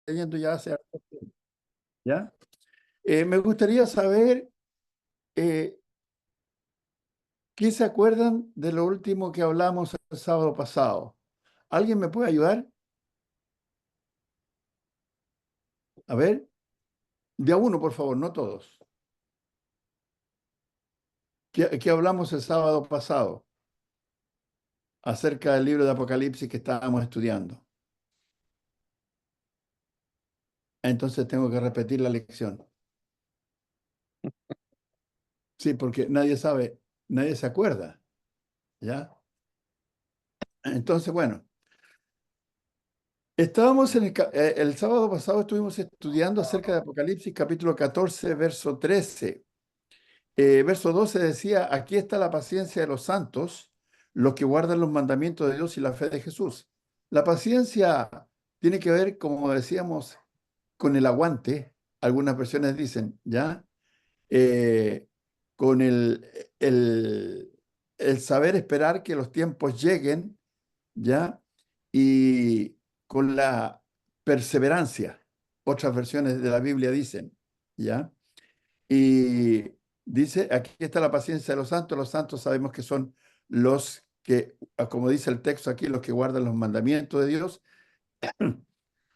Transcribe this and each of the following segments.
leyendo ya hace harto tiempo, ¿ya? Me gustaría saber ¿qué se acuerdan de lo último que hablamos el sábado pasado? ¿Alguien me puede ayudar? A ver, de a uno, por favor, no todos. ¿Qué hablamos el sábado pasado acerca del libro de Apocalipsis que estábamos estudiando? Entonces tengo que repetir la lección. Sí, porque nadie sabe, nadie se acuerda, ¿ya? Entonces, bueno, estábamos el sábado pasado estuvimos estudiando acerca de Apocalipsis capítulo 14, verso 13. Verso 12 decía, aquí está la paciencia de los santos, los que guardan los mandamientos de Dios y la fe de Jesús. La paciencia tiene que ver, como decíamos, con el aguante. Algunas versiones dicen, ¿ya? Eh, con el saber esperar que los tiempos lleguen, ¿ya? Y con la perseverancia. Otras versiones de la Biblia dicen, ¿ya? Y dice, aquí está la paciencia de los santos. Los santos sabemos que son los que, como dice el texto aquí, los que guardan los mandamientos de Dios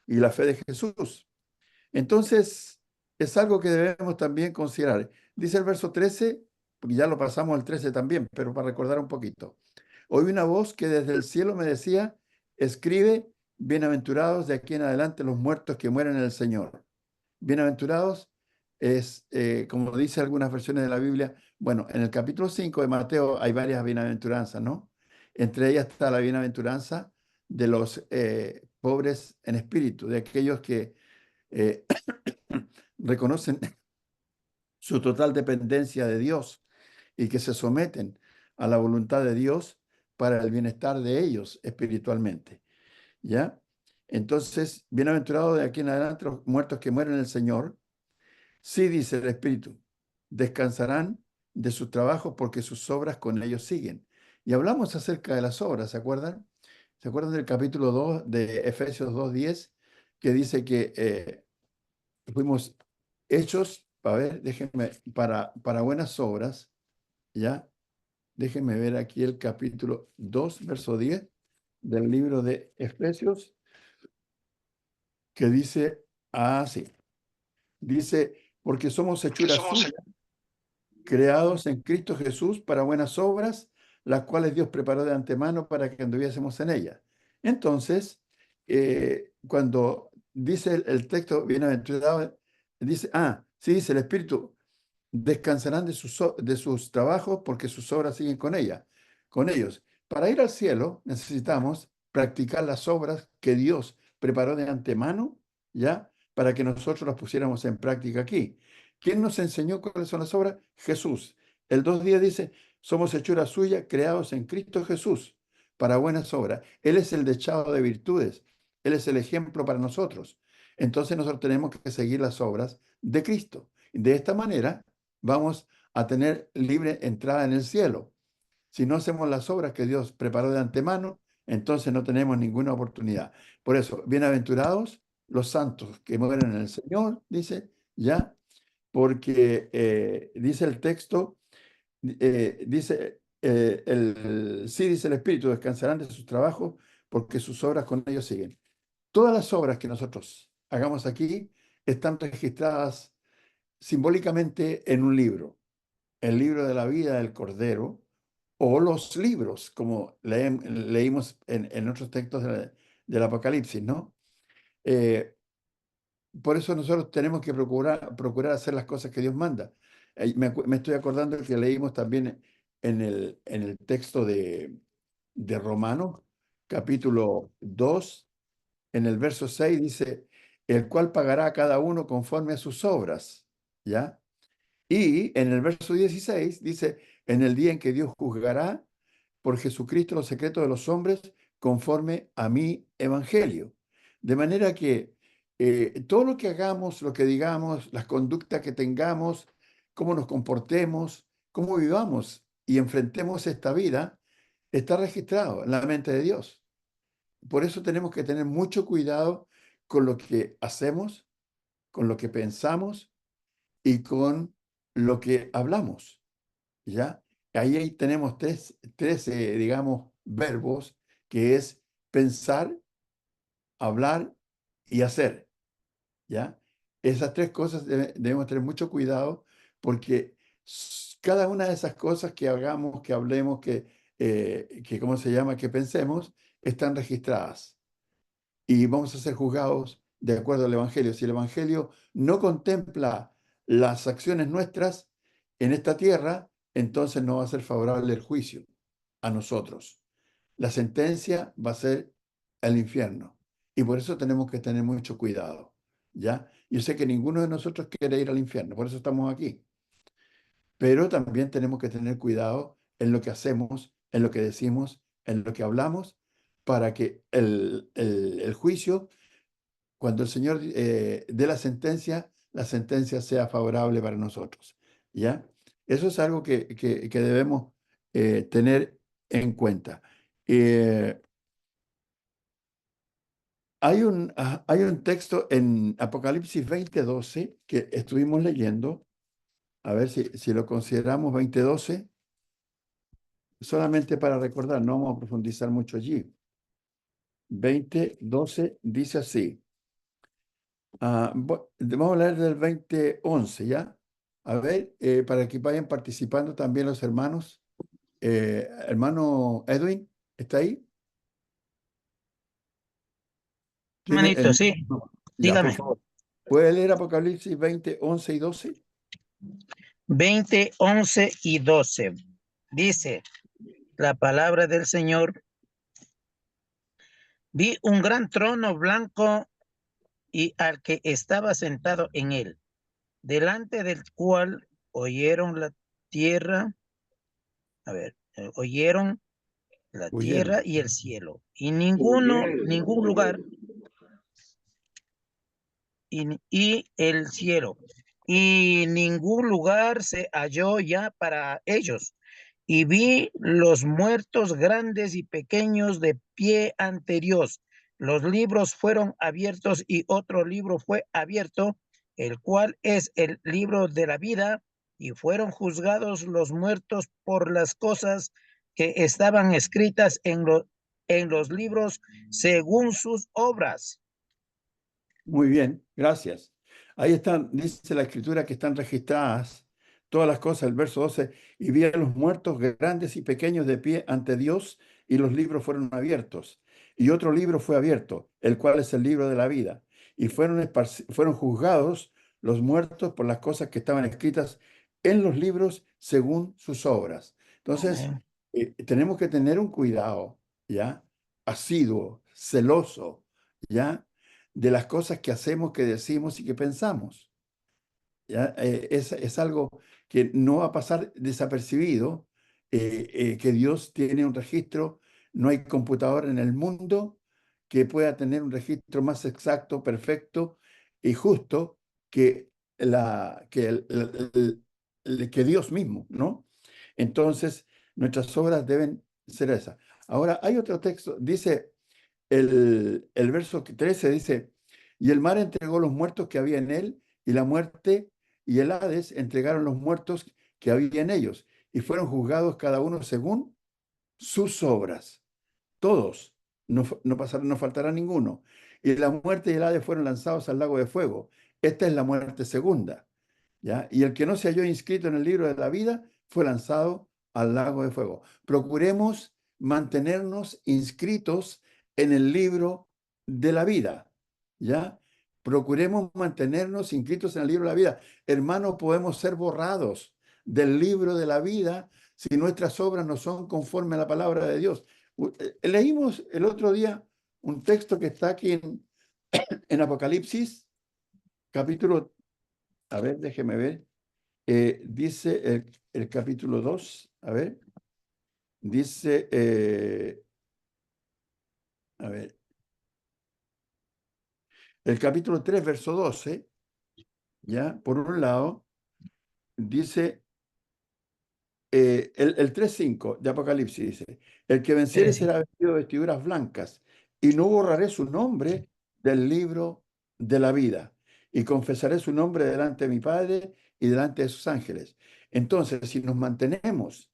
y la fe de Jesús. Entonces, es algo que debemos también considerar. Dice el verso 13, porque ya lo pasamos el 13 también, pero para recordar un poquito. Oí una voz que desde el cielo me decía, escribe, bienaventurados de aquí en adelante los muertos que mueren en el Señor. Bienaventurados es, como dice algunas versiones de la Biblia, bueno, en el capítulo 5 de Mateo hay varias bienaventuranzas, ¿no? Entre ellas está la bienaventuranza de los pobres en espíritu, de aquellos que eh, reconocen su total dependencia de Dios y que se someten a la voluntad de Dios para el bienestar de ellos espiritualmente, ¿ya? Entonces, bienaventurados de aquí en adelante los muertos que mueren en el Señor. Sí, dice el Espíritu, descansarán de sus trabajos porque sus obras con ellos siguen. Y hablamos acerca de las obras, ¿se acuerdan? ¿Se acuerdan del capítulo 2 de Efesios 2:10 que dice que fuimos hechos, a ver, déjenme, para buenas obras, ¿ya? Déjenme ver aquí el capítulo 2 verso 10 del libro de Efesios, que dice así, dice, porque somos hechura suya creados en Cristo Jesús para buenas obras, las cuales Dios preparó de antemano para que anduviésemos en ellas. Entonces, cuando dice el texto bienaventurado, dice, sí, dice el Espíritu, descansarán de sus trabajos porque sus obras siguen con ellos. Para ir al cielo necesitamos practicar las obras que Dios preparó de antemano, ¿ya? Para que nosotros las pusiéramos en práctica aquí. ¿Quién nos enseñó cuáles son las obras? Jesús. El 2:10 dice, somos hechura suya, creados en Cristo Jesús, para buenas obras. Él es el dechado de virtudes. Él es el ejemplo para nosotros. Entonces nosotros tenemos que seguir las obras de Cristo. De esta manera vamos a tener libre entrada en el cielo. Si no hacemos las obras que Dios preparó de antemano, entonces no tenemos ninguna oportunidad. Por eso, bienaventurados los santos que mueren en el Señor, dice, ya, porque dice el texto, sí dice el Espíritu, descansarán de sus trabajos porque sus obras con ellos siguen. Todas las obras que nosotros hagamos aquí están registradas simbólicamente en un libro, el libro de la vida del Cordero, o los libros, como leímos en otros textos del Apocalipsis, ¿no? Eh, por eso nosotros tenemos que procurar hacer las cosas que Dios manda. Me estoy acordando que leímos también en el texto de Romanos, capítulo 2 en el verso 6 dice, el cual pagará a cada uno conforme a sus obras, ¿ya? Y en el verso 16 dice, en el día en que Dios juzgará por Jesucristo los secretos de los hombres conforme a mi evangelio. De manera que todo lo que hagamos, lo que digamos, las conductas que tengamos, cómo nos comportemos, cómo vivamos y enfrentemos esta vida, está registrado en la mente de Dios. Por eso tenemos que tener mucho cuidado con lo que hacemos, con lo que pensamos y con lo que hablamos, ¿ya? Ahí tenemos tres digamos, verbos, que es pensar, hablar y hacer, ¿ya? Esas tres cosas debemos tener mucho cuidado porque cada una de esas cosas que hagamos, que hablemos, ¿cómo se llama?, que pensemos, están registradas y vamos a ser juzgados de acuerdo al Evangelio. Si el Evangelio no contempla las acciones nuestras en esta tierra, entonces no va a ser favorable el juicio a nosotros. La sentencia va a ser el infierno. Y por eso tenemos que tener mucho cuidado, ¿ya? Yo sé que ninguno de nosotros quiere ir al infierno, por eso estamos aquí. Pero también tenemos que tener cuidado en lo que hacemos, en lo que decimos, en lo que hablamos, para que el juicio, cuando el Señor dé la sentencia sea favorable para nosotros, ¿ya? Eso es algo que debemos tener en cuenta. Eh, hay un texto en Apocalipsis 20:12 que estuvimos leyendo, a ver si lo consideramos 20:12, solamente para recordar, no vamos a profundizar mucho allí. 20:12 dice así. Vamos a leer del 20:11, ¿ya? A ver, para que vayan participando también los hermanos. Hermano Edwin, ¿está ahí? ¿Tiene Hermanito, sí, no. Ya, por dígame. favor. ¿Puede leer Apocalipsis 20:11 y 12? 20, 11 y 12. Dice la palabra del Señor. Vi un gran trono blanco y al que estaba sentado en él, delante del cual oyeron la tierra, oyeron la tierra Huyeron. y el cielo, y ningún lugar, y el cielo, y ningún lugar se halló ya para ellos. Y vi los muertos grandes y pequeños de pie ante Dios. Los libros fueron abiertos y otro libro fue abierto, el cual es el libro de la vida, y fueron juzgados los muertos por las cosas que estaban escritas en los libros según sus obras. Muy bien, gracias. Ahí están, dice la escritura que están registradas todas las cosas, el verso 12, y vi a los muertos grandes y pequeños de pie ante Dios, y los libros fueron abiertos. Y otro libro fue abierto, el cual es el libro de la vida. Y fueron juzgados los muertos por las cosas que estaban escritas en los libros según sus obras. Entonces, Amén. tenemos que tener un cuidado, ¿ya? Asiduo, celoso, ¿ya? De las cosas que hacemos, que decimos y que pensamos. ¿Ya? Es algo que no va a pasar desapercibido, que Dios tiene un registro, no hay computadora en el mundo que pueda tener un registro más exacto, perfecto y justo que, que Dios mismo, ¿no? Entonces, nuestras obras deben ser esas. Ahora, hay otro texto, dice el verso 13 dice, y el mar entregó los muertos que había en él, y la muerte y el Hades entregaron los muertos que había en ellos, y fueron juzgados cada uno según sus obras. Todos, no pasaron, no faltará ninguno. Y la muerte y el Hades fueron lanzados al lago de fuego. Esta es la muerte segunda. ¿Ya? Y el que no se halló inscrito en el libro de la vida fue lanzado al lago de fuego. Procuremos mantenernos inscritos en el libro de la vida, ¿ya? Procuremos mantenernos inscritos en el libro de la vida. Hermanos, podemos ser borrados del libro de la vida si nuestras obras no son conforme a la palabra de Dios. Leímos el otro día un texto que está aquí en Apocalipsis, capítulo, a ver, déjeme ver. Dice el capítulo 2, a ver, dice, a ver, el capítulo 3 verso 12, ya, por un lado, dice, el 3:5 de Apocalipsis dice, el que venciere Sí. será vestido de vestiduras blancas, y no borraré su nombre del libro de la vida y confesaré su nombre delante de mi Padre y delante de sus ángeles. Entonces, si nos mantenemos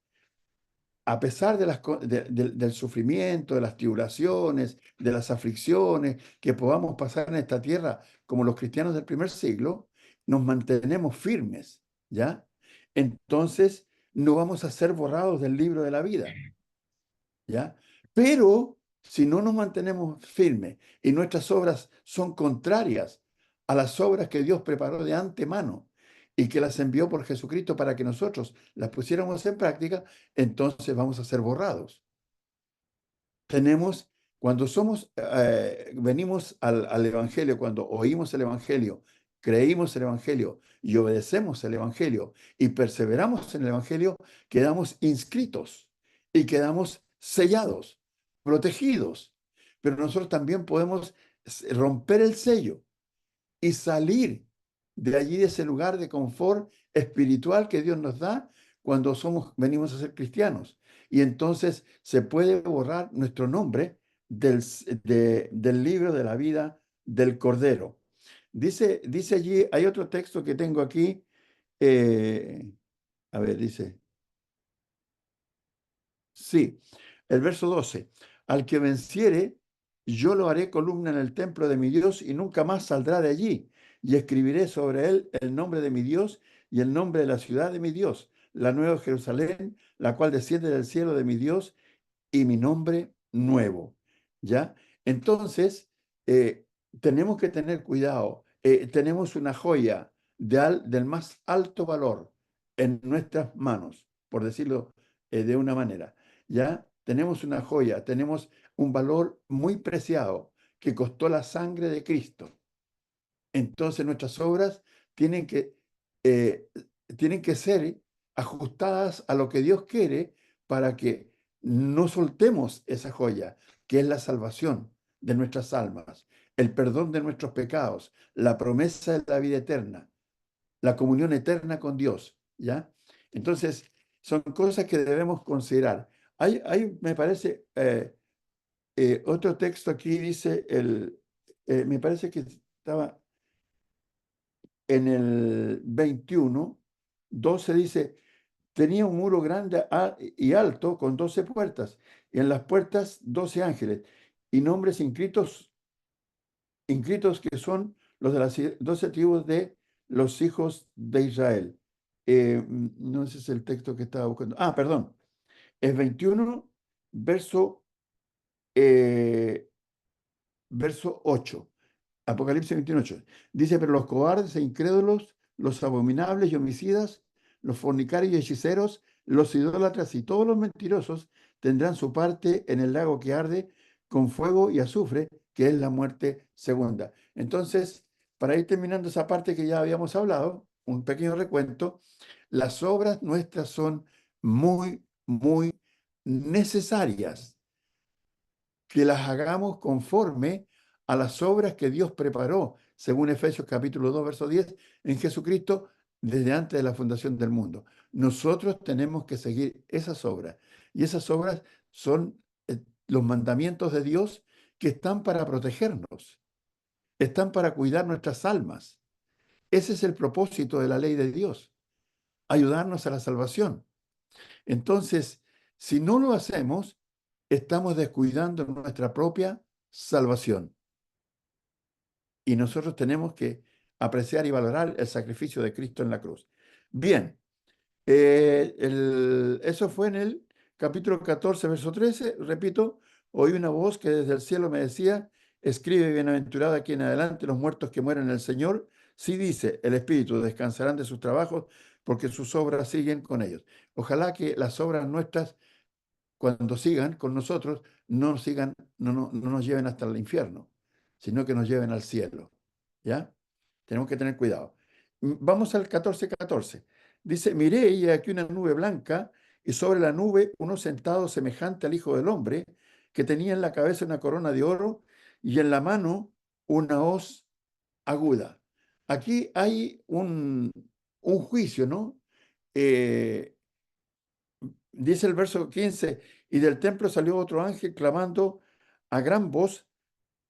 a pesar de del sufrimiento, de las tribulaciones, de las aflicciones que podamos pasar en esta tierra, como los cristianos del primer siglo, nos mantenemos firmes, ¿ya? Entonces, no vamos a ser borrados del libro de la vida, ¿ya? Pero si no nos mantenemos firmes y nuestras obras son contrarias a las obras que Dios preparó de antemano y que las envió por Jesucristo para que nosotros las pusiéramos en práctica, entonces vamos a ser borrados. Tenemos, cuando venimos al Evangelio, cuando oímos el Evangelio, creímos el Evangelio y obedecemos el Evangelio y perseveramos en el Evangelio, quedamos inscritos y quedamos sellados, protegidos. Pero nosotros también podemos romper el sello y salir de allí, de ese lugar de confort espiritual que Dios nos da cuando venimos a ser cristianos. Y entonces se puede borrar nuestro nombre del libro de la vida del Cordero. Dice allí, hay otro texto que tengo aquí, a ver, dice, sí, el verso 12. Al que venciere, yo lo haré columna en el templo de mi Dios y nunca más saldrá de allí. Y escribiré sobre él el nombre de mi Dios y el nombre de la ciudad de mi Dios, la nueva Jerusalén, la cual desciende del cielo de mi Dios, y mi nombre nuevo. ¿Ya? Entonces, eh, tenemos que tener cuidado. Tenemos una joya del más alto valor en nuestras manos, por decirlo de una manera. ¿Ya? Tenemos una joya, tenemos un valor muy preciado que costó la sangre de Cristo. Entonces nuestras obras tienen que, eh, tienen que ser ajustadas a lo que Dios quiere para que no soltemos esa joya, que es la salvación de nuestras almas, el perdón de nuestros pecados, la promesa de la vida eterna, la comunión eterna con Dios, ¿ya? Entonces, son cosas que debemos considerar. Me parece, otro texto aquí dice, me parece que estaba en el 21, 12 dice, tenía un muro grande y alto con 12 puertas, y en las puertas 12 ángeles, y nombres inscritos que son los de las 12 tribus de los hijos de Israel. No ese es el texto que estaba buscando. Ah, perdón. Es 21, verso, eh, verso 8. Apocalipsis 21:8. Dice, pero los cobardes e incrédulos, los abominables y homicidas, los fornicarios y hechiceros, los idólatras y todos los mentirosos tendrán su parte en el lago que arde con fuego y azufre, que es la muerte segunda. Entonces, para ir terminando esa parte que ya habíamos hablado, un pequeño recuento, las obras nuestras son muy, muy necesarias que las hagamos conforme a las obras que Dios preparó, según Efesios capítulo 2, verso 10, en Jesucristo desde antes de la fundación del mundo. Nosotros tenemos que seguir esas obras. Y esas obras son los mandamientos de Dios que están para protegernos, están para cuidar nuestras almas. Ese es el propósito de la ley de Dios, ayudarnos a la salvación. Entonces, si no lo hacemos, estamos descuidando nuestra propia salvación. Y nosotros tenemos que apreciar y valorar el sacrificio de Cristo en la cruz. Bien, eso fue en el capítulo 14, verso 13. Repito, oí una voz que desde el cielo me decía, escribe bienaventurado aquí en adelante los muertos que mueren en el Señor. Sí dice el Espíritu, descansarán de sus trabajos porque sus obras siguen con ellos. Ojalá que las obras nuestras cuando sigan con nosotros, no nos lleven hasta el infierno, sino que nos lleven al cielo. ¿Ya? Tenemos que tener cuidado. Vamos al 14:14. Dice, miré y aquí una nube blanca y sobre la nube uno sentado semejante al Hijo del Hombre, que tenía en la cabeza una corona de oro y en la mano una hoz aguda. Aquí hay un juicio, ¿no? Eh, Dice el verso 15, y del templo salió otro ángel, clamando a gran voz,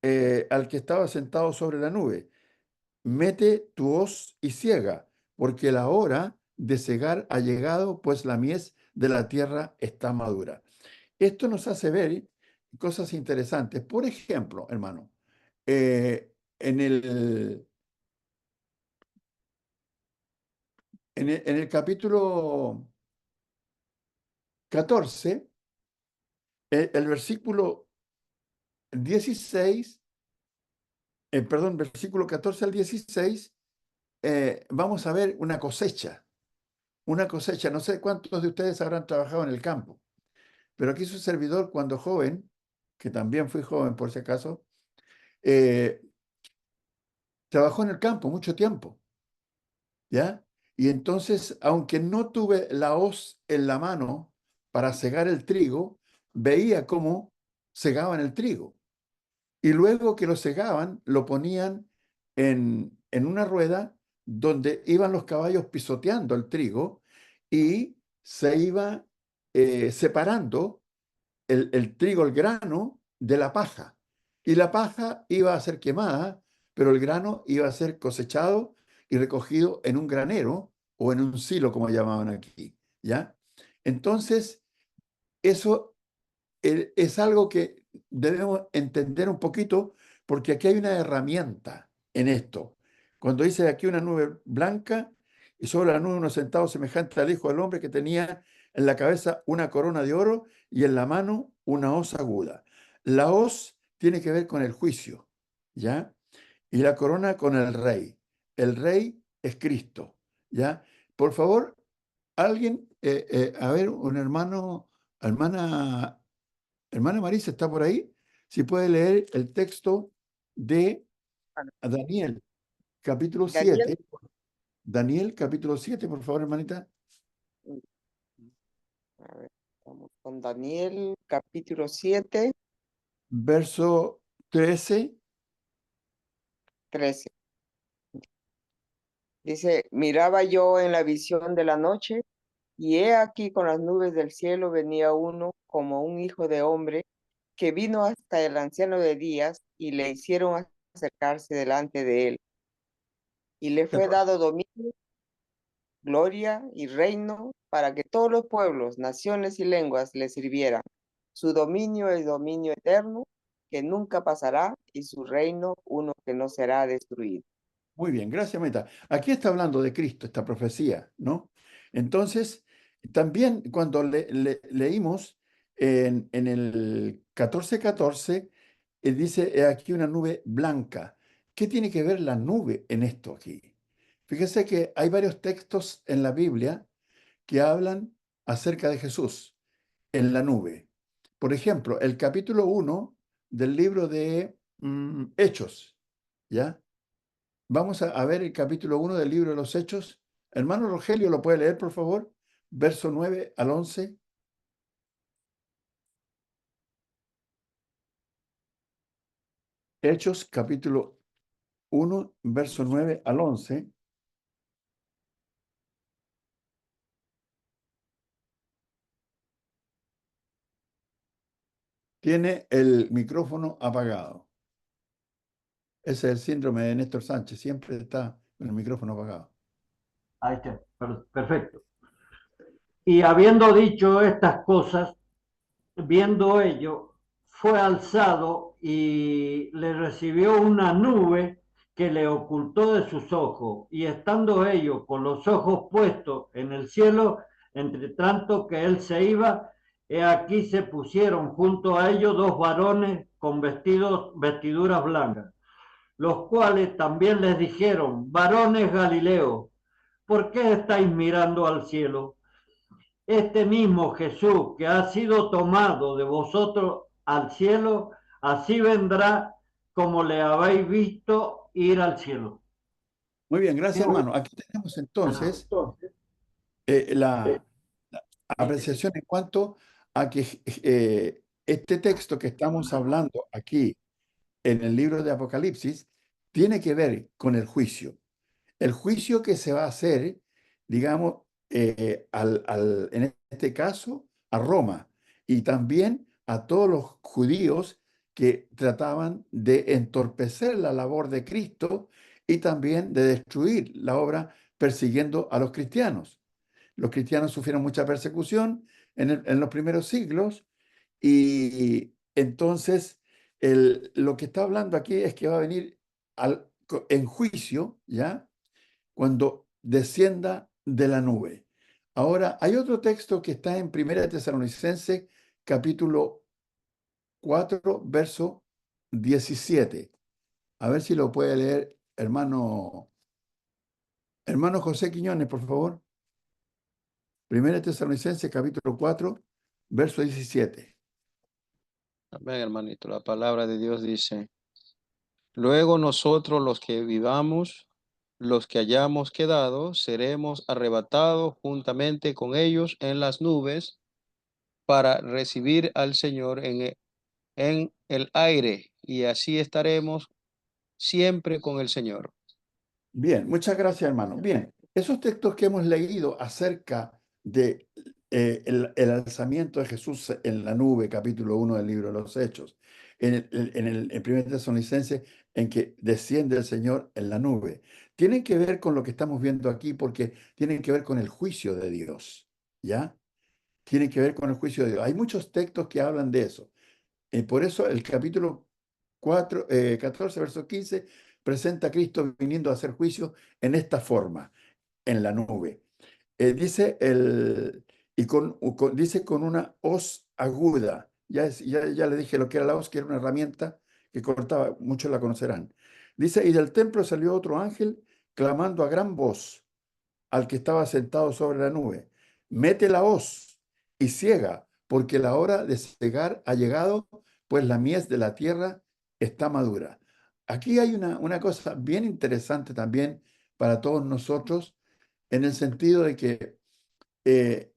al que estaba sentado sobre la nube, diciendo, levántate y echa fuera a los que están en la corona de oro y en la hoz, porque el tiempo de juzgar a los vivos y a los muertos ha llegado. Aquí hay un juicio, ¿no? Dice el verso 15, y del templo salió otro ángel clamando a gran voz, al que estaba sentado sobre la nube, mete tu hoz y ciega, porque la hora de cegar ha llegado, pues la mies de la tierra está madura. Esto nos hace ver cosas interesantes. Por ejemplo, hermano, eh, en el, en el capítulo 14, el versículo 16, perdón, versículo 14 al 16, vamos a ver una cosecha. Una cosecha. No sé cuántos de ustedes habrán trabajado en el campo, pero aquí su servidor, cuando joven, que también fui joven por si acaso, eh, trabajó en el campo mucho tiempo, ¿ya? Y entonces, aunque no tuve la hoz en la mano para cegar el trigo, veía cómo segaban el trigo. Y luego que lo segaban, lo ponían en una rueda donde iban los caballos pisoteando el trigo y se iba separando el trigo, el grano, de la paja. Y la paja iba a ser quemada, pero el grano iba a ser cosechado y recogido en un granero o en un silo, como llamaban aquí, ¿ya? Entonces, eso es algo que debemos entender un poquito, porque aquí hay una herramienta en esto. Cuando dice aquí una nube blanca, y sobre la nube uno sentado semejante al Hijo del Hombre, que tenía en la cabeza una corona de oro y en la mano una hoz aguda. La hoz tiene que ver con el juicio, ¿ya? Y la corona con el rey. El rey es Cristo, ¿ya? Por favor, alguien, a ver, un hermano, hermana. Hermana Marisa, ¿está por ahí? Si puede leer el texto de Daniel, capítulo Daniel, 7. Daniel, capítulo 7, por favor, hermanita. a ver, vamos con Daniel, capítulo 7, Verso 13. 13. Dice, miraba yo en la visión de la noche, y he aquí con las nubes del cielo venía uno como un hijo de hombre, que vino hasta el anciano de días, y le hicieron acercarse delante de él, y le fue dado dominio, gloria y reino para que todos los pueblos, naciones y lenguas le sirvieran. Su dominio es dominio eterno, que nunca pasará, y su reino uno que no será destruido. Muy bien, gracias, Meta. Aquí está hablando de Cristo, esta profecía, ¿no? Entonces, también cuando leímos en el 14:14, dice "He aquí una nube blanca". ¿Qué tiene que ver la nube en esto aquí? Fíjese que hay varios textos en la Biblia que hablan acerca de Jesús en la nube. Por ejemplo, el capítulo 1 del libro de Hechos, ¿ya? Vamos a ver el capítulo 1 del libro de los Hechos. Hermano Rogelio, ¿lo puede leer, por favor? Verso 9 al 11. Hechos, capítulo 1, verso 9 al 11. Tiene el micrófono apagado. Ese es el síndrome de Néstor Sánchez. Siempre está con el micrófono apagado. Ahí está, perfecto. Y habiendo dicho estas cosas, viendo ello, fue alzado y le recibió una nube que le ocultó de sus ojos, y estando ellos con los ojos puestos en el cielo, entre tanto que él se iba, he aquí se pusieron junto a ellos dos varones con vestiduras blancas, los cuales también les dijeron: varones Galileos, ¿por qué estáis mirando al cielo? Este mismo Jesús que ha sido tomado de vosotros al cielo, así vendrá como le habéis visto ir al cielo. Muy bien, gracias, hermano. Aquí tenemos entonces la apreciación en cuanto a que este texto que estamos hablando aquí en el libro de Apocalipsis tiene que ver con el juicio. El juicio que se va a hacer, digamos, en este caso, a Roma y también a todos los judíos que trataban de entorpecer la labor de Cristo y también de destruir la obra persiguiendo a los cristianos. Los cristianos sufrieron mucha persecución en los primeros siglos y entonces lo que está hablando aquí es que va a venir en juicio, ¿ya? Cuando descienda de la nube. Ahora, hay otro texto que está en 1 Tesalonicenses, capítulo 4, verso 17. A ver si lo puede leer, hermano José Quiñones, por favor. 1 Tesalonicenses, capítulo 4, verso 17. Amén, hermanito. La palabra de Dios dice: luego nosotros los que vivamos, los que hayamos quedado, seremos arrebatados juntamente con ellos en las nubes para recibir al Señor en el aire, y así estaremos siempre con el Señor. Bien, muchas gracias, hermano. Bien, esos textos que hemos leído acerca de el alzamiento de Jesús en la nube, capítulo 1 del libro de los Hechos, en 1 Tesalonicenses, en que desciende el Señor en la nube, tienen que ver con lo que estamos viendo aquí, porque tienen que ver con el juicio de Dios, ¿ya? Tienen que ver con el juicio de Dios. Hay muchos textos que hablan de eso. Por eso el capítulo 14, verso 15, presenta a Cristo viniendo a hacer juicio en esta forma, en la nube. Dice con una hoz aguda. Ya le dije lo que era la hoz, que era una herramienta que cortaba, muchos la conocerán. Dice, y del templo salió otro ángel clamando a gran voz al que estaba sentado sobre la nube: mete la hoz y ciega, porque la hora de cegar ha llegado, pues la mies de la tierra está madura. Aquí hay una cosa bien interesante también para todos nosotros, en el sentido de que eh,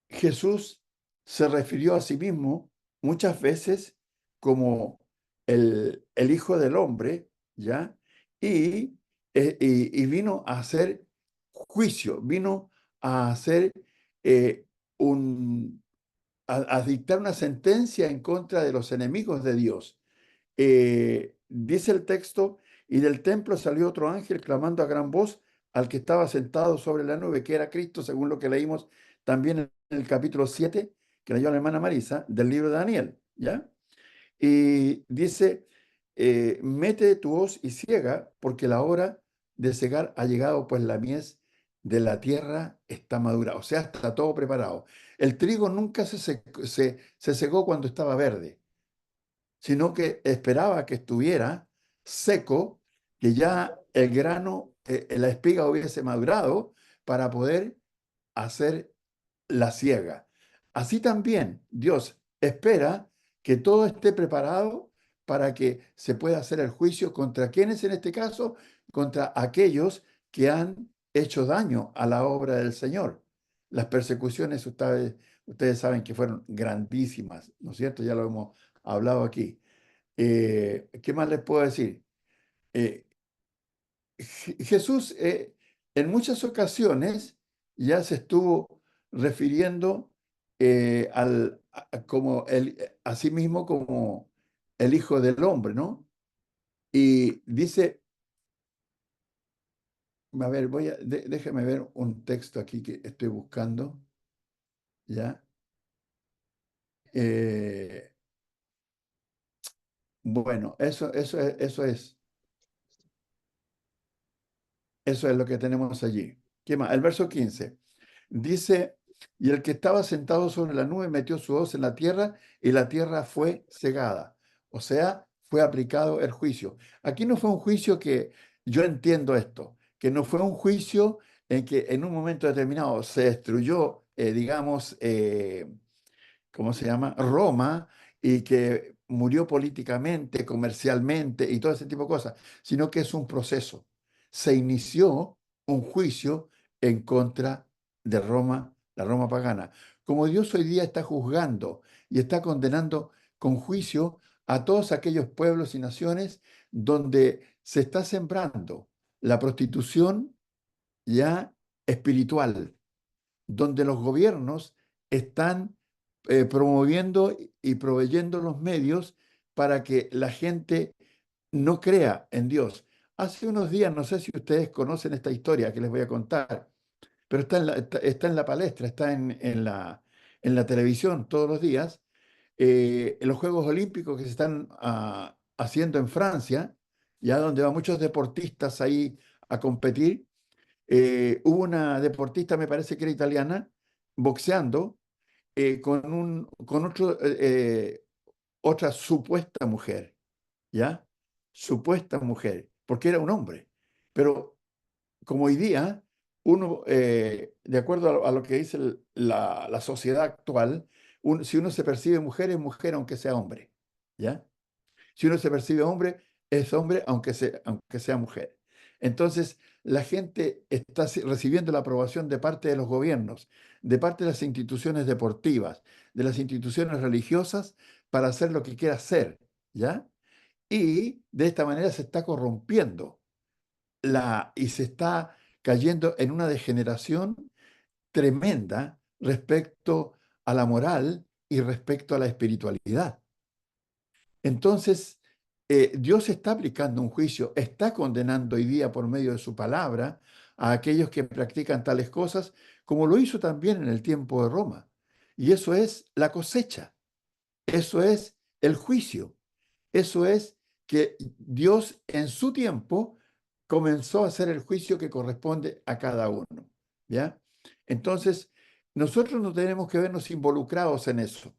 Jesús se refirió a sí mismo muchas veces como el Hijo del Hombre, ¿ya? Y vino a hacer juicio, vino a hacer eh, a dictar una sentencia en contra de los enemigos de Dios. Dice el texto, y del templo salió otro ángel clamando a gran voz al que estaba sentado sobre la nube, que era Cristo, según lo que leímos también en el capítulo 7, que leyó la hermana Marisa, del libro de Daniel, ¿ya? Y dice, mete tu hoz y ciega, porque la hora de cegar ha llegado, pues la mies de la tierra está madura, o sea, está todo preparado. El trigo nunca se cegó cuando estaba verde, sino que esperaba que estuviera seco, que ya el grano, la espiga hubiese madurado para poder hacer la siega. Así también Dios espera que todo esté preparado para que se pueda hacer el juicio contra quienes, en este caso, contra aquellos que han hecho daño a la obra del Señor. Las persecuciones, ustedes saben que fueron grandísimas, ¿no es cierto? Ya lo hemos hablado aquí. ¿Qué más les puedo decir? Eh, Jesús en muchas ocasiones ya se estuvo refiriendo a sí mismo como el Hijo del Hombre, ¿no? Y dice, a ver, déjeme ver un texto aquí que estoy buscando, ¿ya? Eh, bueno, eso es lo que tenemos allí. ¿Qué más? El verso 15. Dice, y el que estaba sentado sobre la nube metió su hoz en la tierra y la tierra fue cegada. O sea, fue aplicado el juicio. Aquí no fue un juicio que, yo entiendo esto, que no fue un juicio en que en un momento determinado se destruyó, ¿cómo se llama? Roma, y que murió políticamente, comercialmente y todo ese tipo de cosas, sino que es un proceso. Se inició un juicio en contra de Roma, la Roma pagana. Como Dios hoy día está juzgando y está condenando con juicio a todos aquellos pueblos y naciones donde se está sembrando la prostitución ya espiritual, donde los gobiernos están promoviendo y proveyendo los medios para que la gente no crea en Dios. Hace unos días, no sé si ustedes conocen esta historia que les voy a contar, pero está en la palestra, está en la televisión todos los días. En los Juegos Olímpicos que se están haciendo en Francia, ya donde van muchos deportistas ahí a competir. Hubo una deportista, me parece que era italiana, boxeando con otra supuesta mujer, ¿ya? Supuesta mujer, porque era un hombre. Pero como hoy día, uno, de acuerdo a lo que dice la sociedad actual, si uno se percibe mujer, es mujer aunque sea hombre, ¿ya? Si uno se percibe hombre, es hombre aunque sea mujer. Entonces, la gente está recibiendo la aprobación de parte de los gobiernos, de parte de las instituciones deportivas, de las instituciones religiosas, para hacer lo que quiera hacer, ¿ya? Y de esta manera se está corrompiendo y se está cayendo en una degeneración tremenda respecto a la moral y respecto a la espiritualidad. Entonces, Dios está aplicando un juicio, está condenando hoy día por medio de su palabra a aquellos que practican tales cosas, como lo hizo también en el tiempo de Roma. Y eso es la cosecha, eso es el juicio, eso es que Dios en su tiempo comenzó a hacer el juicio que corresponde a cada uno, ¿ya? Entonces, nosotros no tenemos que vernos involucrados en eso.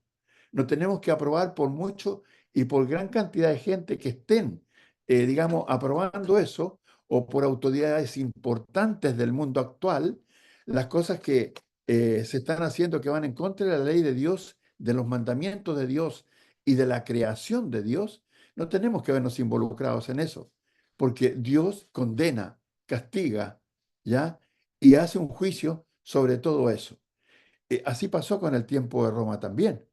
No tenemos que aprobar por mucho y por gran cantidad de gente que estén, digamos, aprobando eso, o por autoridades importantes del mundo actual, las cosas que se están haciendo que van en contra de la ley de Dios, de los mandamientos de Dios y de la creación de Dios. No tenemos que vernos involucrados en eso, porque Dios condena, castiga, ¿ya? Y hace un juicio sobre todo eso. Así pasó con el tiempo de Roma también.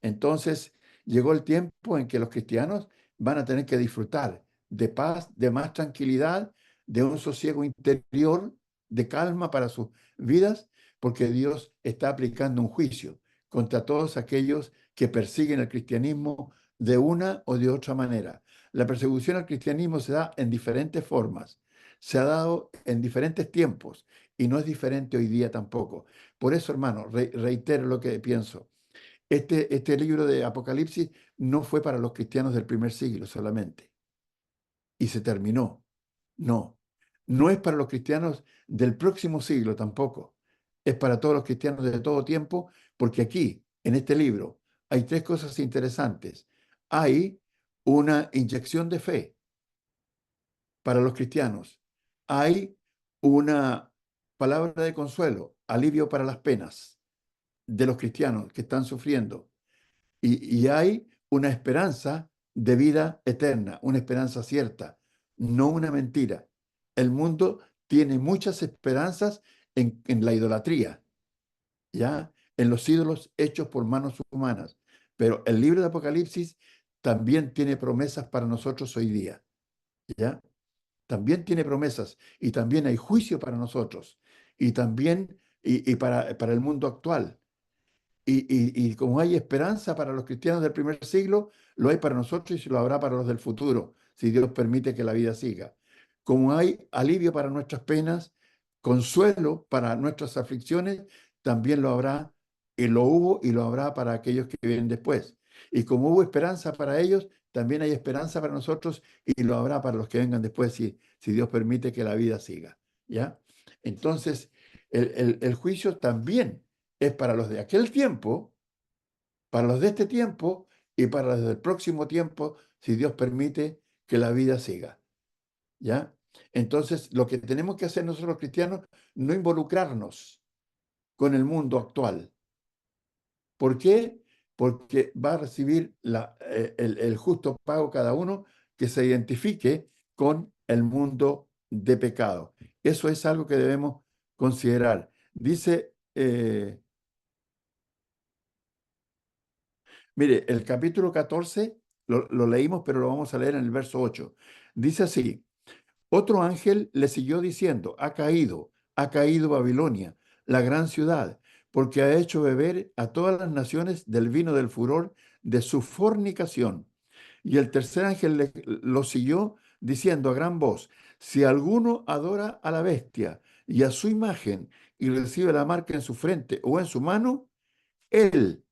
Entonces llegó el tiempo en que los cristianos van a tener que disfrutar de paz, de más tranquilidad, de un sosiego interior, de calma para sus vidas, porque Dios está aplicando un juicio contra todos aquellos que persiguen el cristianismo de una o de otra manera. La persecución al cristianismo se da en diferentes formas, se ha dado en diferentes tiempos y no es diferente hoy día tampoco. Por eso, hermano, reitero lo que pienso. Este libro de Apocalipsis no fue para los cristianos del primer siglo solamente y se terminó. No, no es para los cristianos del próximo siglo tampoco. Es para todos los cristianos de todo tiempo, porque aquí, en este libro, hay tres cosas interesantes. Hay una inyección de fe para los cristianos. Hay una palabra de consuelo, alivio para las penas de los cristianos que están sufriendo. Y hay una esperanza de vida eterna, una esperanza cierta, no una mentira. El mundo tiene muchas esperanzas en la idolatría, ¿ya? En los ídolos hechos por manos humanas. Pero el libro de Apocalipsis también tiene promesas para nosotros hoy día, ¿ya? También tiene promesas y también hay juicio para nosotros y también para el mundo actual. Y como hay esperanza para los cristianos del primer siglo, lo hay para nosotros y lo habrá para los del futuro, si Dios permite que la vida siga. Como hay alivio para nuestras penas, consuelo para nuestras aflicciones, también lo habrá, y lo hubo y lo habrá para aquellos que vienen después. Y como hubo esperanza para ellos, también hay esperanza para nosotros y lo habrá para los que vengan después, si Dios permite que la vida siga. ¿Ya? Entonces, el juicio también es para los de aquel tiempo, para los de este tiempo y para los del próximo tiempo, si Dios permite que la vida siga. ¿Ya? Entonces, lo que tenemos que hacer nosotros los cristianos, no involucrarnos con el mundo actual. ¿Por qué? Porque va a recibir el justo pago cada uno que se identifique con el mundo de pecado. Eso es algo que debemos considerar. Dice... Mire, el capítulo 14 lo leímos, pero lo vamos a leer en el verso 8. Dice así: otro ángel le siguió diciendo, ha caído Babilonia, la gran ciudad, porque ha hecho beber a todas las naciones del vino del furor de su fornicación. Y el tercer ángel lo siguió diciendo a gran voz, si alguno adora a la bestia y a su imagen y recibe la marca en su frente o en su mano, él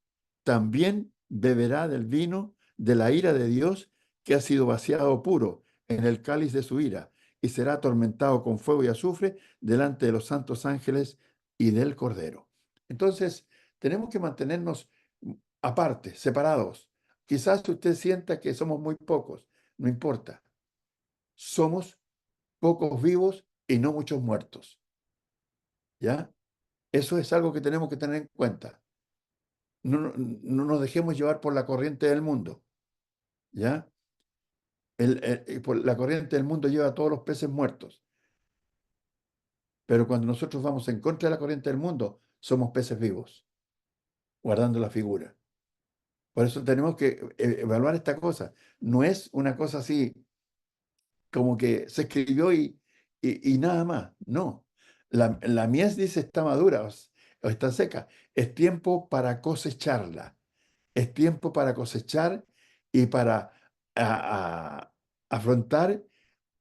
también beberá del vino de la ira de Dios que ha sido vaciado puro en el cáliz de su ira y será atormentado con fuego y azufre delante de los santos ángeles y del Cordero. Entonces, tenemos que mantenernos aparte, separados. Quizás usted sienta que somos muy pocos, no importa. Somos pocos vivos y no muchos muertos. ¿Ya? Eso es algo que tenemos que tener en cuenta. No nos dejemos llevar por la corriente del mundo. ¿Ya? La corriente del mundo lleva a todos los peces muertos. Pero cuando nosotros vamos en contra de la corriente del mundo, somos peces vivos, guardando la figura. Por eso tenemos que evaluar esta cosa. No es una cosa así como que se escribió y nada más. No. La mies dice está madura o está seca. Es tiempo para cosecharla. Es tiempo para cosechar y para afrontar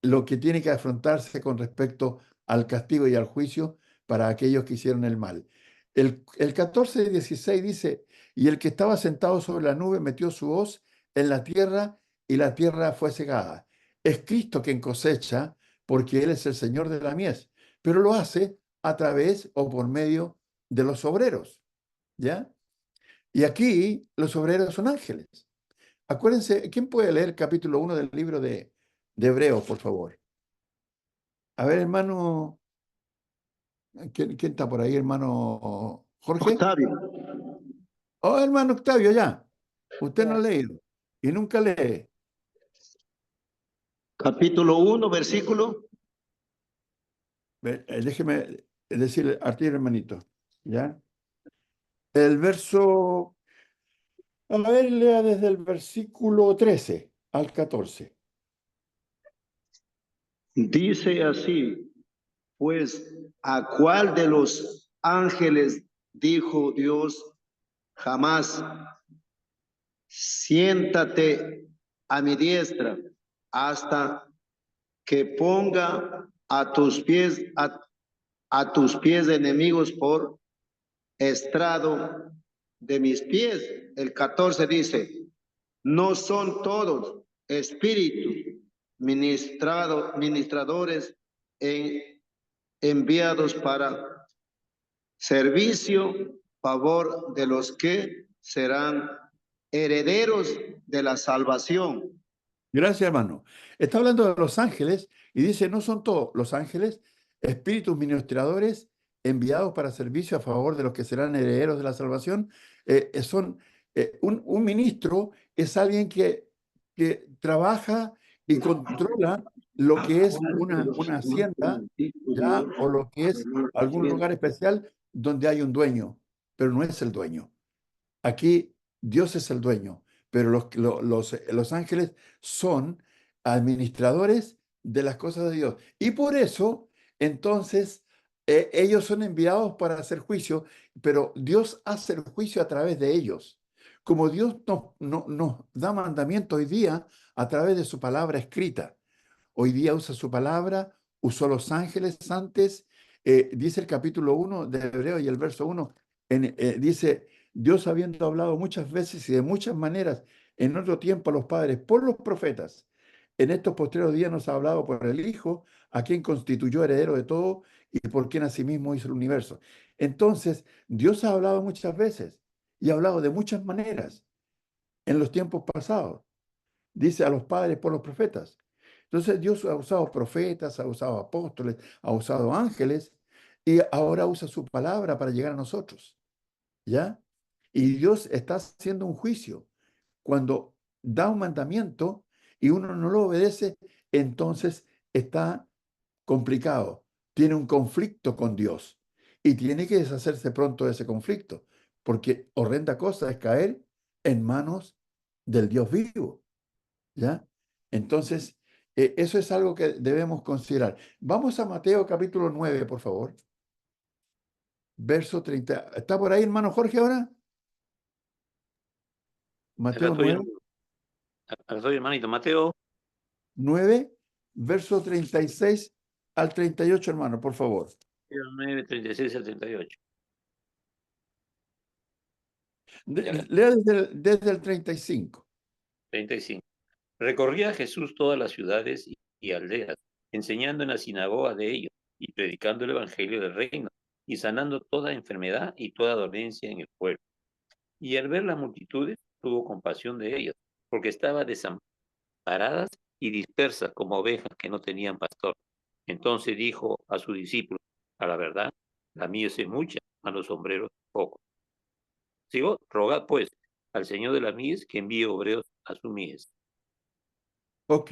lo que tiene que afrontarse con respecto al castigo y al juicio para aquellos que hicieron el mal. El 14 y 16 dice, y el que estaba sentado sobre la nube metió su hoz en la tierra y la tierra fue cegada. Es Cristo quien cosecha porque Él es el Señor de la mies, pero lo hace a través o por medio de los obreros, ¿ya? Y aquí los obreros son ángeles. Acuérdense, ¿quién puede leer el capítulo 1 del libro de Hebreos, por favor? A ver, hermano, ¿quién está por ahí, hermano Jorge? Octavio, Oh, hermano Octavio, ya. Usted no ha Ya. leído y nunca lee. capítulo 1, versículo. Déjeme decirle a ti, hermanito, ¿ya? El verso, a ver, lea desde el versículo 13 al 14. Dice así, pues, ¿a cuál de los ángeles dijo Dios jamás, siéntate a mi diestra hasta que ponga a tus pies, a tus pies enemigos por estrado de mis pies? El 14 dice, no son todos espíritus ministradores enviados para servicio, favor de los que serán herederos de la salvación. Gracias, hermano. Está hablando de los ángeles y dice, no son todos los ángeles, espíritus ministradores enviados para servicio a favor de los que serán herederos de la salvación. Un ministro es alguien que trabaja y controla lo que es una hacienda, ¿ya? O lo que es algún lugar especial donde hay un dueño, pero no es el dueño. Aquí Dios es el dueño, pero los ángeles son administradores de las cosas de Dios. Y por eso, entonces, ellos son enviados para hacer juicio, pero Dios hace el juicio a través de ellos. Como Dios nos da mandamiento hoy día a través de su palabra escrita. Hoy día usa su palabra, usó los ángeles antes, dice el capítulo 1 de Hebreo y el verso 1, dice, Dios habiendo hablado muchas veces y de muchas maneras en otro tiempo a los padres por los profetas, en estos postreros días nos ha hablado por el Hijo, a quien constituyó heredero de todo y por quien asimismo hizo el universo. Entonces, Dios ha hablado muchas veces y ha hablado de muchas maneras en los tiempos pasados. Dice a los padres por los profetas. Entonces Dios ha usado profetas, ha usado apóstoles, ha usado ángeles y ahora usa su palabra para llegar a nosotros. ¿Ya? Y Dios está haciendo un juicio. Cuando da un mandamiento y uno no lo obedece, entonces está complicado. Tiene un conflicto con Dios y tiene que deshacerse pronto de ese conflicto, porque horrenda cosa es caer en manos del Dios vivo. ¿Ya? Entonces, eso es algo que debemos considerar. Vamos a Mateo capítulo 9, por favor. Verso 30. ¿Está por ahí, hermano Jorge, ahora? Acá Mateo estoy. 9. Soy hermanito Mateo 9, verso 36 al 38, hermano, por favor. 9, 36 al 38. Ya. Lea desde el 35. 35. Recorría Jesús todas las ciudades y aldeas, enseñando en la sinagoga de ellos y predicando el evangelio del reino y sanando toda enfermedad y toda dolencia en el pueblo. Y al ver las multitudes, tuvo compasión de ellas, porque estaban desamparadas y dispersas como ovejas que no tenían pastor. Entonces dijo a sus discípulos: a la verdad, la mies es mucha, a los obreros pocos. Sigo, rogad pues al Señor de la mies que envíe obreros a su mies. Ok.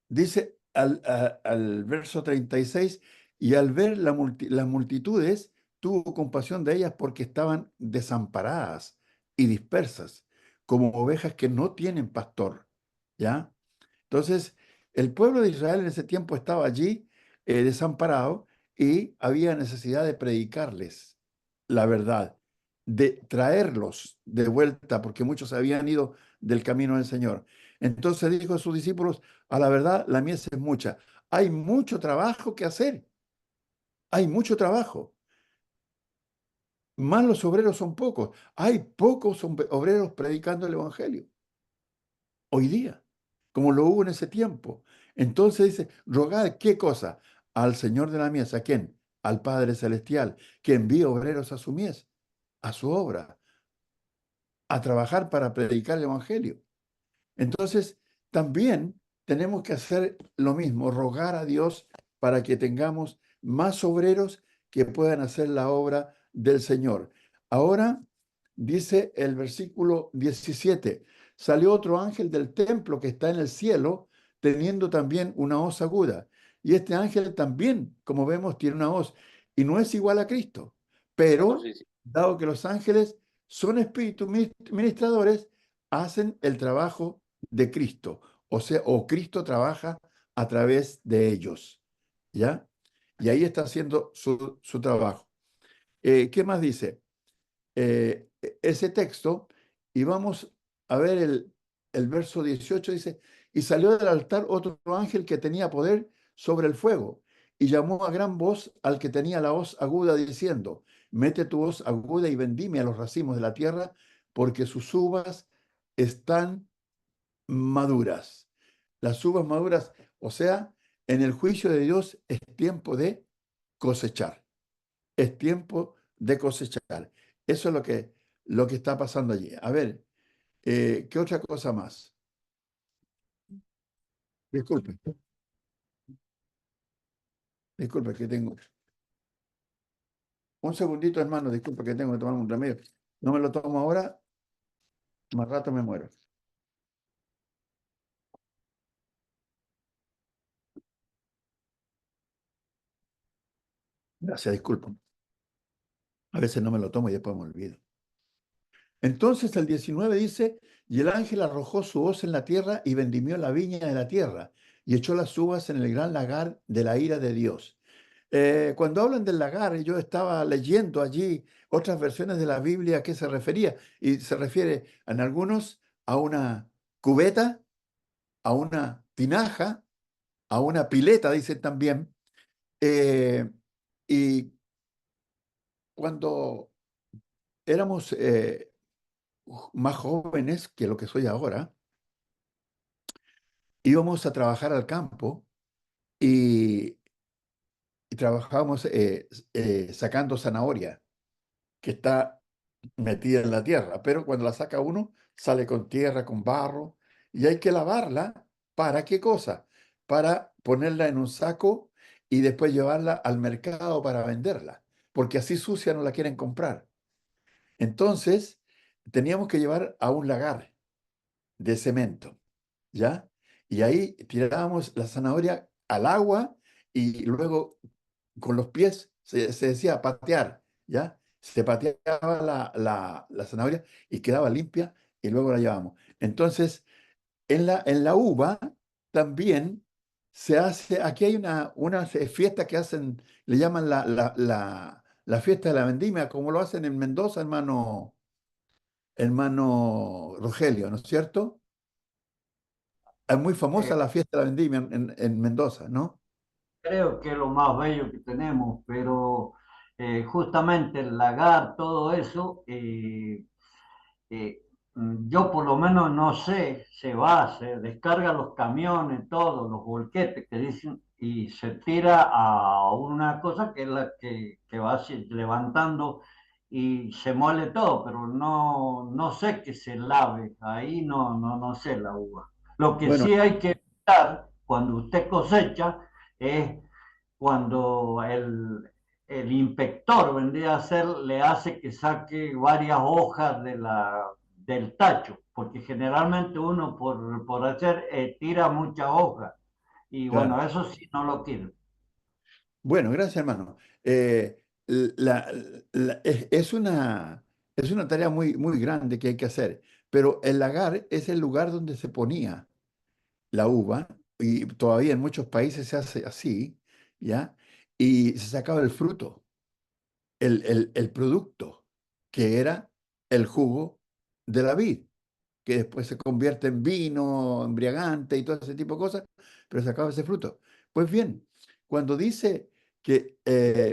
Dice al verso 36, y al ver las multitudes, tuvo compasión de ellas porque estaban desamparadas y dispersas, como ovejas que no tienen pastor. ¿Ya? Entonces, el pueblo de Israel en ese tiempo estaba allí desamparado y había necesidad de predicarles la verdad, de traerlos de vuelta, porque muchos habían ido del camino del Señor. Entonces dijo a sus discípulos: a la verdad, la mies es mucha. Hay mucho trabajo que hacer. Hay mucho trabajo. Más los obreros son pocos. Hay pocos obreros predicando el Evangelio hoy día, como lo hubo en ese tiempo. Entonces dice: rogad, ¿qué cosa? Al Señor de la mies. ¿A quién? Al Padre Celestial, que envíe obreros a su mies, a su obra, a trabajar para predicar el Evangelio. Entonces, también tenemos que hacer lo mismo, rogar a Dios para que tengamos más obreros que puedan hacer la obra del Señor. Ahora dice el versículo 17: salió otro ángel del templo que está en el cielo, teniendo también una hoz aguda. Y este ángel también, como vemos, tiene una hoz y no es igual a Cristo. Pero, dado que los ángeles son espíritus ministradores, hacen el trabajo de Cristo, o sea, o Cristo trabaja a través de ellos, ¿ya? Y ahí está haciendo su trabajo. ¿Qué más dice? Ese texto, y vamos a ver el verso 18, dice: y salió del altar otro ángel que tenía poder sobre el fuego, y llamó a gran voz al que tenía la hoz aguda, diciendo: mete tu hoz aguda y vendime a los racimos de la tierra, porque sus uvas están maduras. Las uvas maduras, o sea, en el juicio de Dios es tiempo de cosechar. Es tiempo de cosechar. Eso es lo que está pasando allí. A ver, ¿qué otra cosa más? Disculpe, disculpe que tengo. Un segundito, hermano, disculpe que tengo que tomar un remedio. No me lo tomo ahora, más rato me muero. Gracias, disculpen. A veces no me lo tomo y después me olvido. Entonces el 19 dice: y el ángel arrojó su hoz en la tierra y vendimió la viña de la tierra y echó las uvas en el gran lagar de la ira de Dios. Cuando hablan del lagar, yo estaba leyendo allí otras versiones de la Biblia a qué se refería, y se refiere en algunos a una cubeta, a una tinaja, a una pileta, dicen también. Y cuando éramos más jóvenes que lo que soy ahora, íbamos a trabajar al campo y, y trabajábamos sacando zanahoria que está metida en la tierra, pero cuando la saca uno sale con tierra, con barro, y hay que lavarla. ¿Para qué cosa? Para ponerla en un saco y después llevarla al mercado para venderla, porque así sucia no la quieren comprar. Entonces, teníamos que llevar a un lagar de cemento, ¿ya? Y ahí tirábamos la zanahoria al agua y luego con los pies se decía patear, ¿ya? Se pateaba la zanahoria y quedaba limpia y luego la llevamos. Entonces, en la uva también se hace, aquí hay una fiesta que hacen, le llaman la fiesta de la vendimia, como lo hacen en Mendoza, hermano Rogelio, ¿no es cierto? Es muy famosa Eh, la fiesta de la vendimia en Mendoza, ¿no? Creo que es lo más bello que tenemos, pero justamente el lagar, todo eso, eh, yo por lo menos no sé, se descarga los camiones, todos los volquetes que dicen, y se tira a una cosa que es la que va así, levantando y se muele todo, pero no sé que se lave, ahí no sé la uva. Lo que Bueno, sí hay que evitar cuando usted cosecha es cuando el inspector vendría a ser, le hace que saque varias hojas del tacho, porque generalmente uno por hacer tira muchas hojas. Y bueno, claro. eso sí no lo quiero. Bueno, gracias, hermano. La- es una tarea muy, muy grande que hay que hacer, pero el lagar es el lugar donde se ponía la uva, y todavía en muchos países se hace así, ¿ya? Y se sacaba el fruto, el producto, que era el jugo de la vid, que después se convierte en vino, embriagante y todo ese tipo de cosas, pero se acaba ese fruto. Pues bien, cuando dice que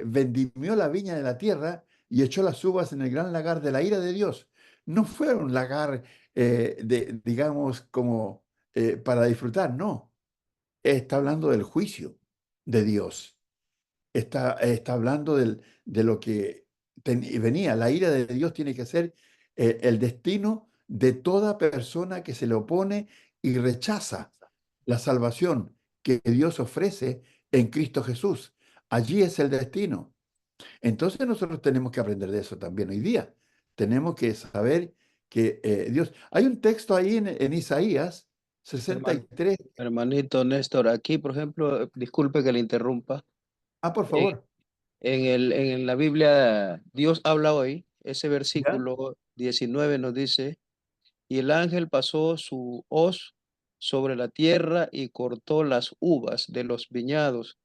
vendimió la viña de la tierra y echó las uvas en el gran lagar de la ira de Dios, no fue un lagar, digamos, como para disfrutar, no. Está hablando del juicio de Dios. Está hablando de lo que venía. La ira de Dios tiene que ser el destino de toda persona que se le opone y rechaza la salvación que Dios ofrece en Cristo Jesús. Allí es el destino. Entonces nosotros tenemos que aprender de eso también hoy día. Tenemos que saber que Dios... Hay un texto ahí en Isaías Herman- 63. Hermanito Néstor, aquí, por ejemplo, disculpe que le interrumpa. Ah, por En, favor. en la Biblia, Dios habla hoy, ese ¿Ya? versículo 19 nos dice, y el ángel pasó su hoz sobre la tierra y cortó las uvas de los viñados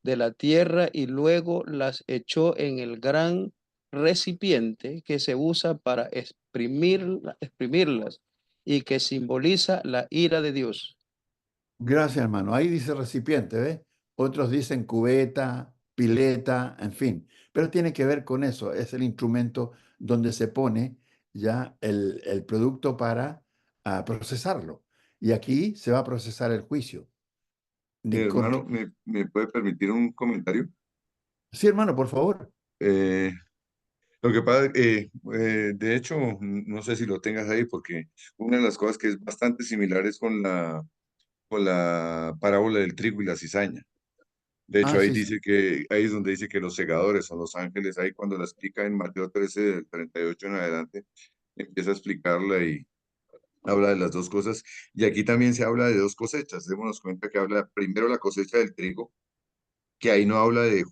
de la tierra y luego las echó en el gran recipiente que se usa para exprimirlas y que simboliza la ira de Dios. Gracias, hermano. Ahí dice recipiente, ¿ves? Otros dicen cubeta, pileta, en fin. Pero tiene que ver con eso. Es el instrumento donde se pone ya el producto para procesarlo. Y aquí se va a procesar el juicio. Hermano, ¿me puede permitir un comentario? Sí, hermano, por favor. Eh, lo que pasa, de hecho, no sé si lo tengas ahí, porque una de las cosas que es bastante similar es con la parábola del trigo y la cizaña. De hecho, Ah, ahí sí, sí. dice que, ahí es donde dice que los segadores son los ángeles, ahí cuando la explica en Mateo 13, del 38 en adelante, empieza a explicarla y habla de las dos cosas. Y aquí también se habla de dos cosechas. Démonos cuenta que habla primero la cosecha del trigo, que ahí no habla de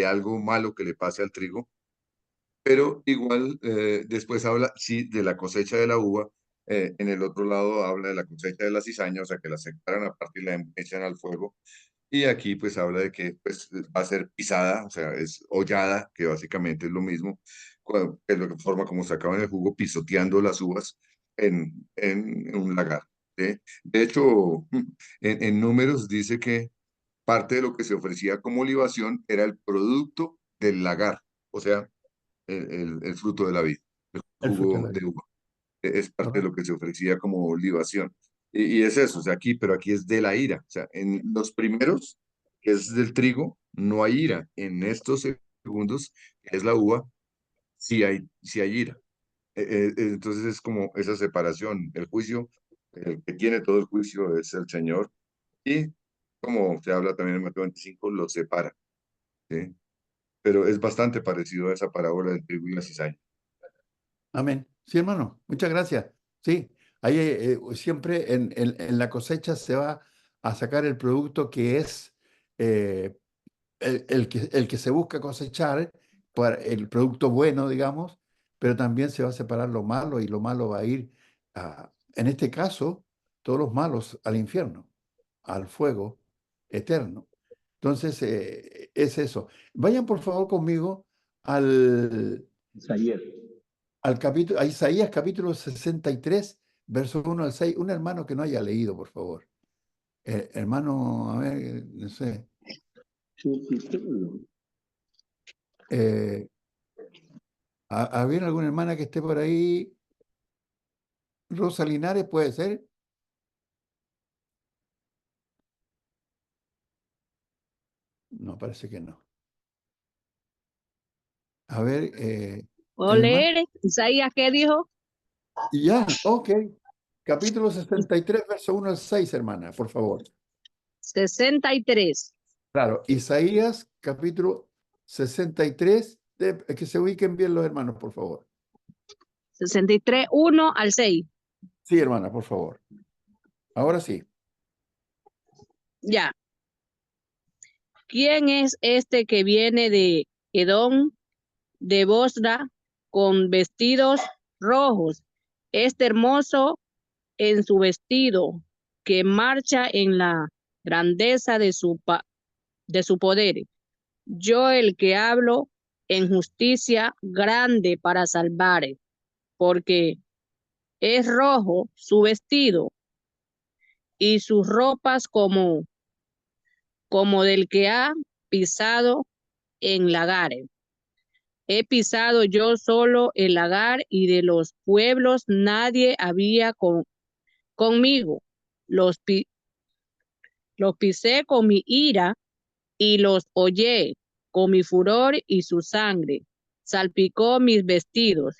algo malo que le pase al trigo, pero igual después habla, sí, de la cosecha de la uva. En el otro lado habla de la cosecha de la cizaña, o sea, que la separan aparte y la echan al fuego. Y aquí pues habla de que pues va a ser pisada, o sea, es hollada, que básicamente es lo mismo, que es lo que forma como sacaban el jugo, pisoteando las uvas en un lagar. ¿Sí? De hecho, en números dice que parte de lo que se ofrecía como libación era el producto del lagar, o sea, el fruto de la vid, el El fruto de jugo la de vida. uva. Es parte de Correcto. lo que se ofrecía como libación. Y es eso, o sea, aquí, pero aquí es de la ira. O sea, en los primeros, que es del trigo, no hay ira. En estos segundos, que es la uva, sí hay ira. Entonces es como esa separación. El juicio, el que tiene todo el juicio es el Señor. Y como se habla también en Mateo 25, lo separa. ¿Sí? Pero es bastante parecido a esa parábola del trigo y la cizaña. Amén. Sí, hermano. Muchas gracias. Sí, ahí siempre en la cosecha se va a sacar el producto que es eh, el que se busca cosechar, para el producto bueno, digamos, pero también se va a separar lo malo y lo malo va a ir, en este caso, todos los malos al infierno, al fuego eterno. Entonces, es eso. Vayan por favor conmigo al, Ayer. al capítulo, a Isaías capítulo 63, verso 1 al 6. Un hermano que no haya leído, por favor. Hermano, a ver, no sé. ¿Había alguna hermana que esté por ahí? Rosa Linares, ¿puede ser? No, parece que no. A ver, ¿Puedo el hermano. leer? Isaías, ¿qué dijo? Y ya, ok. Capítulo 63, verso 1 al 6, hermana, por favor. 63. Claro, Isaías, capítulo 63, que se ubiquen bien los hermanos, por favor. 63, 1 al 6. Sí, hermana, por favor. Ahora sí. Ya. ¿Quién es este que viene de Edom, de Bosra, con vestidos rojos? Este hermoso en su vestido, que marcha en la grandeza de de su poder. Yo el que hablo en justicia grande para salvar, porque es rojo su vestido y sus ropas como del que ha pisado en lagares. He pisado yo solo el lagar y de los pueblos nadie había conmigo. Los pisé con mi ira y los hollé con mi furor y su sangre. Salpicó mis vestidos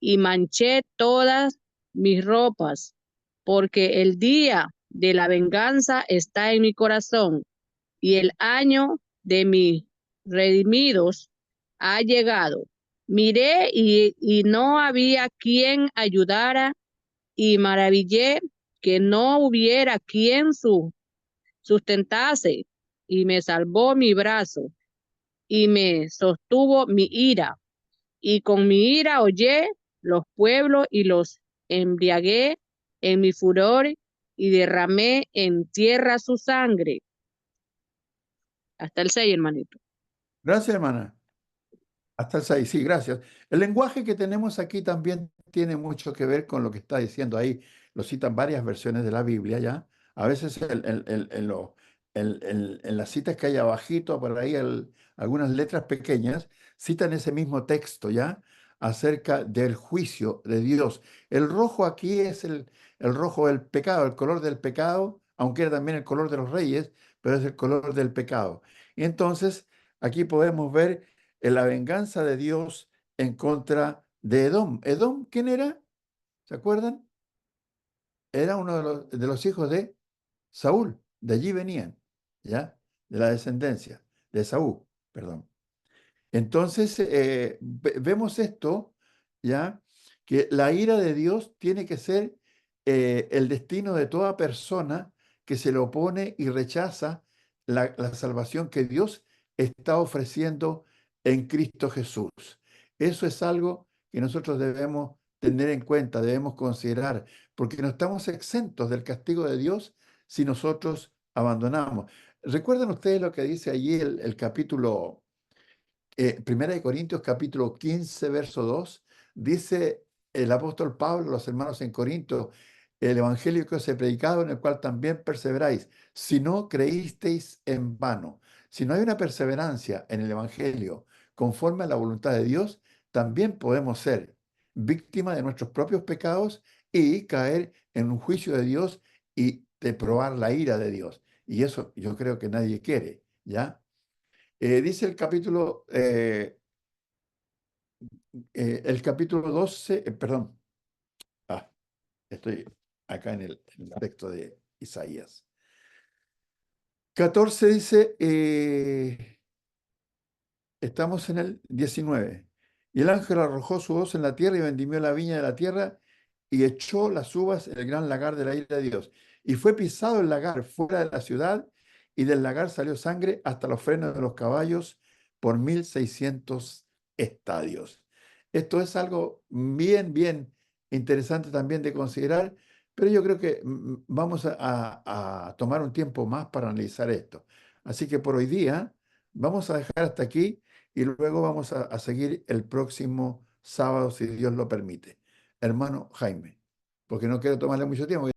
y manché todas mis ropas, porque el día de la venganza está en mi corazón y el año de mis redimidos ha llegado. Miré y no había quien ayudara y maravillé que no hubiera quien sustentase y me salvó mi brazo y me sostuvo mi ira y con mi ira hollé los pueblos y los embriagué en mi furor y derramé en tierra su sangre. Hasta el 6, hermanito. Gracias, hermana. Hasta el 6, sí, gracias. El lenguaje que tenemos aquí también tiene mucho que ver con lo que está diciendo ahí. Lo citan varias versiones de la Biblia, ¿ya? A veces en las citas que hay abajito, por ahí algunas letras pequeñas, citan ese mismo texto, ¿ya? Acerca del juicio de Dios. El rojo aquí es el rojo del pecado, el color del pecado, aunque era también el color de los reyes, pero es el color del pecado. Y entonces, aquí podemos ver la venganza de Dios en contra de Edom. ¿Edom quién era? ¿Se acuerdan? Era uno de los hijos de Saúl. De allí venían, ¿ya? De la descendencia de Saúl, perdón. Entonces, vemos esto, ¿ya? Que la ira de Dios tiene que ser el destino de toda persona que se le opone y rechaza la salvación que Dios está ofreciendo en Cristo Jesús. Eso es algo que nosotros debemos tener en cuenta, debemos considerar, porque no estamos exentos del castigo de Dios si nosotros abandonamos. ¿Recuerdan ustedes lo que dice allí el capítulo Primera de Corintios capítulo 15, verso 2, dice el apóstol Pablo, los hermanos en Corinto, el evangelio que os he predicado, en el cual también perseveráis, si no creísteis en vano. Si no hay una perseverancia en el evangelio conforme a la voluntad de Dios, también podemos ser víctimas de nuestros propios pecados y caer en un juicio de Dios y de probar la ira de Dios. Y eso yo creo que nadie quiere, ¿ya? Dice el capítulo 12, perdón, estoy acá en el texto de Isaías. 14 dice, estamos en el 19. Y el ángel arrojó su hoz en la tierra y vendimió la viña de la tierra y echó las uvas en el gran lagar de la ira de Dios. Y fue pisado el lagar fuera de la ciudad y del lagar salió sangre hasta los frenos de los caballos por 1600 estadios. Esto es algo bien, bien interesante también de considerar, pero yo creo que vamos a tomar un tiempo más para analizar esto. Así que por hoy día vamos a dejar hasta aquí y luego vamos a seguir el próximo sábado, si Dios lo permite. Hermano Jaime. porque no quiero tomarle mucho tiempo.